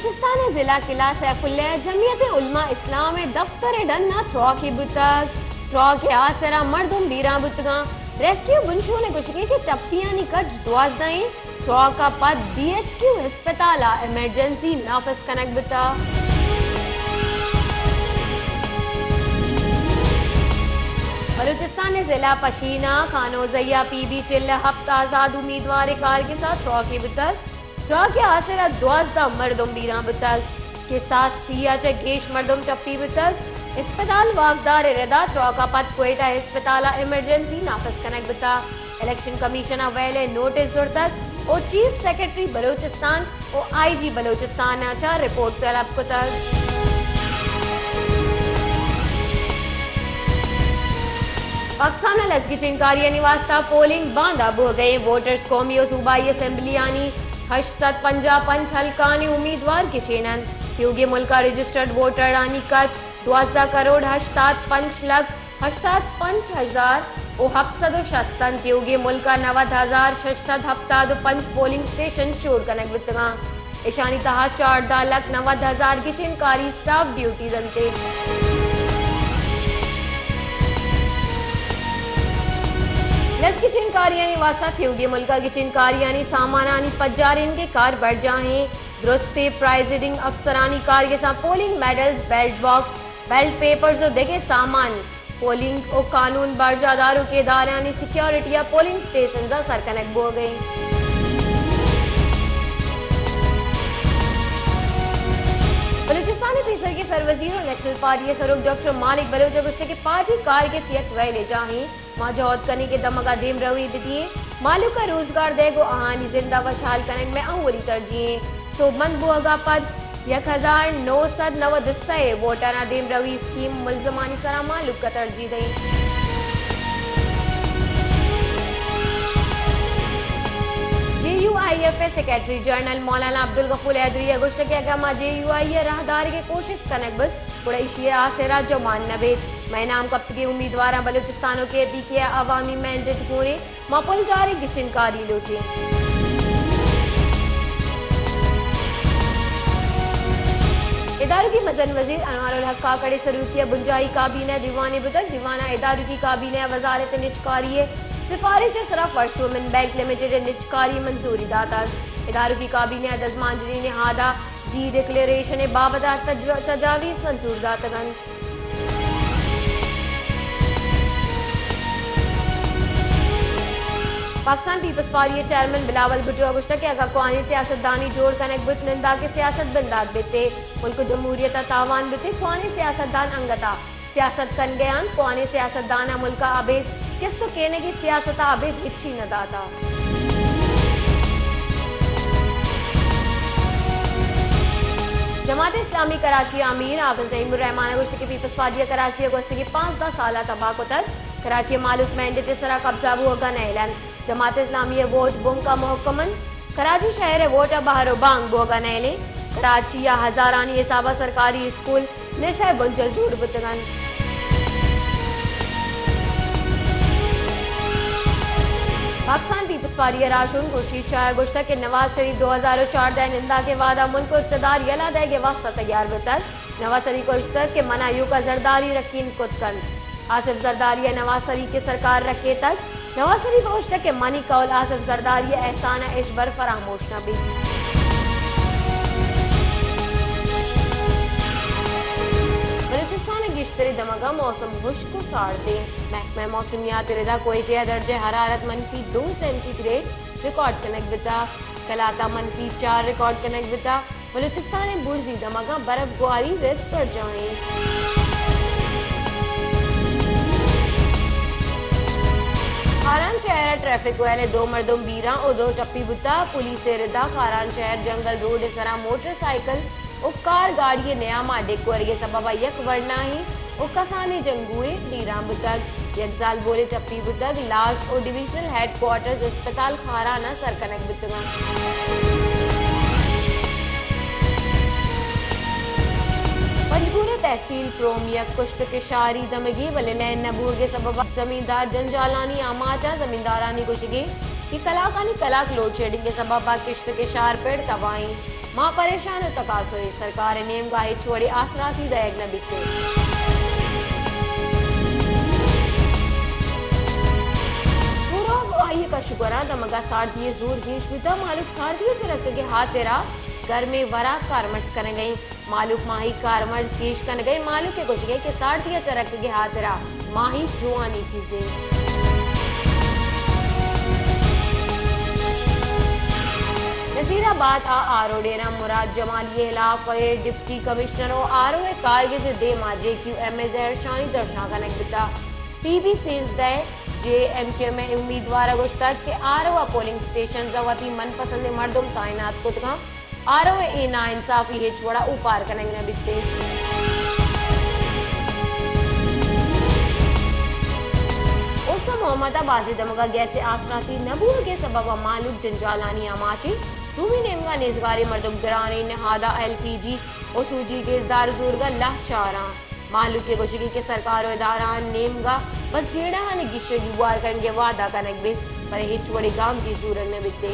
बलूचिस्तान जिला किला सैफुल्लाह जमीयत उलमा इस्लाम दफ्तर डन्ना थ्रो की बुतक थ्रो के आसरा मर्दुम बीरा बुतगा रेस्क्यू बुंशो ने कुछ की टप्पियानी कच दुआजदाई थ्रो का पद DHQ अस्पताल इमरजेंसी नाफिस कनक बुता बलूचिस्तान जिला पशीना खानोजैया PB चिल्ल हफ्ता आजाद उम्मीदवार कार के साथ थ्रो की बुतक थ्रो के आसरा दुआजदा मर्दुम बीरा बुतक के साथ सिया गेश मर्दुम टप्पी बुतक अस्पताल वाकदार रदा थ्रो का पद कोयटा अस्पताल इमरजेंसी नाफिस कनक बुता इलेक्शन कमीशन वेले नोटिस जुड़तक और चीफ सेक्रेटरी बलूचिस्तान और IG बलूचिस्तान आचा रिपोर्ट तलब कुतक पाकिस्तान लजगी चिनकारी निवास्ता पोलिंग बांदा बो गए वोटर्स कौमी और सूबाई असम्बली यानी 855 हल्कानी उम्मीदवार के चेनन क्योंकि मुल्क का रजिस्टर्ड वोटर रानी कच 12 करोड़ 85 लाख 85,000 और 766 क्योंकि मुल्क का 90,675 पोलिंग स्टेशन शोर कनक वितगा ईशानी तहा 14,90,000 की चिनकारी स्टाफ ड्यूटी दंते लस्की चिनकारियानी वास्ता क्योंकि मुल्का की चिनकारियानी सामानानी पज्जारिन के कार बढ़ जाए दुरुस्ते प्राइजिडिंग अफसरानी कार के साथ polling medals belt box belt papers और देखे सामान पोलिंग और कानून बर्जादारों के दारानी सिक्योरिटी या पोलिंग स्टेशन का सरकनक बो गई बलूचिस्तानी फीसर के सरवजीर और नेशनल पार्टी सरूक डॉक्टर मालिक बलोच गुस्ते के पार्टी कार के सियत वैले जाही मौजूद करने के दमगा देम रवी दिए मालूम का रोजगार देगो आहानी जिंदा वशाल कनक में अवली तरजीह सोबमंद बुआगा पद 1990 वोटाना देम रवी स्कीम मुलजमानी सरा मालूम का तरजीह दई JUIF सेक्रेटरी जनरल मौलाना अब्दुल गफूर हैदरी अगस्त के अगमा JUIF राहदारी के कोशिश कनकबत कुरैशी आसरा जो माननबे मैं नाम कब के उम्मीदवार बलूचिस्तानों के PK अवामी मैंडेट पूरे मापुलगारी की चिनकारी लोटे इदारों की मजन वजीर अनवारुल हक काकड़े सरूकिया बुंजाई काबीना दीवाने बुतक दीवाना इदारों की काबीना वजारत निजकारी सिफारिश सरफ वर्ष वुमेन बैंक लिमिटेड निजकारी मंजूरी दाता इदारों की काबीना दजमांजरी ने हादा डी डिक्लेरेशन बाबदा तजावीज मंजूर दातगन Pakistan peoples party chairman Bilawal Bhutto गुश्ता के अगवानी सियासतदानी जोड़ कनक बुत निंदा के सियासत बंदाद बेते मुल्क जमहूरियत तावान बेते खुआने सियासतदान अंगता सियासत कन गयान खुआने सियासतदाना मुल्क आबेद किस तो कहने की सियासत आबेद इच्छी न दाता जमात इस्लामी कराची अमीर हाफिज नईमुर रहमान गुश्त के पीपल्स पार्टी कराची गुश्त की 5-10 साल तबाह को तर कराची मालूक मैंडेट सरा कब्जा होगा नैलन जमात इस्लामी वोट बुम का महकमन कराची शहर वोट बहरो बांग बोगा नैले कराची या हजारानी हिसाबा सरकारी स्कूल निशा बुंजल जोड़ बुतगन पाकिस्तान पीपल्स पार्टी राशुन खुर्शीद शाह गुश्ता के नवाज शरीफ 2014 निंदा के वादा मुल्क को इक़्तिदार यला दे के वास्ता तैयार बेतर नवाज शरीफ गुश्ता के मनायू का जरदारी रकीन कुतकन आसिफ जरदारी नवाज शरीफ के सरकार रखे तक नवाज शरीफ गुश्ता के मनी कौल आसिफ जरदारी एहसान इशबर फरामोश न भी बलूचिस्तान गिश्तरी दमगा मौसम खुश्क को साड़ दे महकमा मौसमियात रदा कोयटा दर्जे हरारत -2 सेंटीग्रेड रिकॉर्ड कनक बिता कलाता -4 रिकॉर्ड कनक बिता बलूचिस्तान बुर्जी दमगा बर्फ गुआरी रेत पड़ जाए खारान शहर ट्रैफिक वाले 2 मर्दों बीरा और 2 टप्पी बुता पुलिस रदा खारान शहर जंगल रोड सरा मोटरसाइकिल और कार गाड़ी नया माडे को सबब यक वरना ही और कसाने जंगुए बीरा बुतक यकजाल बोले टप्पी बुतक लाश और डिविजनल हेडक्वार्टर्स अस्पताल खाराना सरकनक बुतगा पंजगुना तहसील प्रोमिया कुश्त के शारी दमगी वले लैन नबूर के सबब जमींदार जंजालानी आमाचा जमींदारानी कुशगी कि कलाकानी कलाक लोड शेडिंग के सबब किश्त के शार पेड़ तबाही मां परेशान तकासुरी सरकार नेम गाय छोड़े आसरा थी दयग न बिकते आइए का शुक्र है मगा साड़िए जोर गेश भी मालूक साड़िए चरक के हाथ तेरा घर में वरा कारमर्स कर गई मालूक माही कारमर्स गेश कर गई मालूक के कुछ गए कि साड़िए चरक के हाथ तेरा माही जुआनी चीजें नसीराबाद आरो डेरा मुराद जमाली हिलाफ डिप्टी कमिश्नर आरो कारगिल से दे माजे क्यू एम एज शानी दर्शा का नकबिता पीबी सेज दे JMK में उम्मीदवार गुश्तक के आरो पोलिंग स्टेशन जवाती मनपसंद मर्दुम ताइनात कुतगा आरो ए ना इंसाफी है छोड़ा उपार कनेंगे बिकते उसका मोहम्मद बाजी दमगा गैसे आसराती नबूर के सबब मालूक जंजालानी आमाची तुमी नेमगा नेजगारी मर्दुम गिरानी नहादा LPG ओसूजी गेजदार जोरगा लह चारा मालूक के गोशगी के सरकार इदारा नेमगा बस जेड़ा ने गिशगी वार करने वादा कनक भी पर हिच बड़े गांव की सूरत में बिकते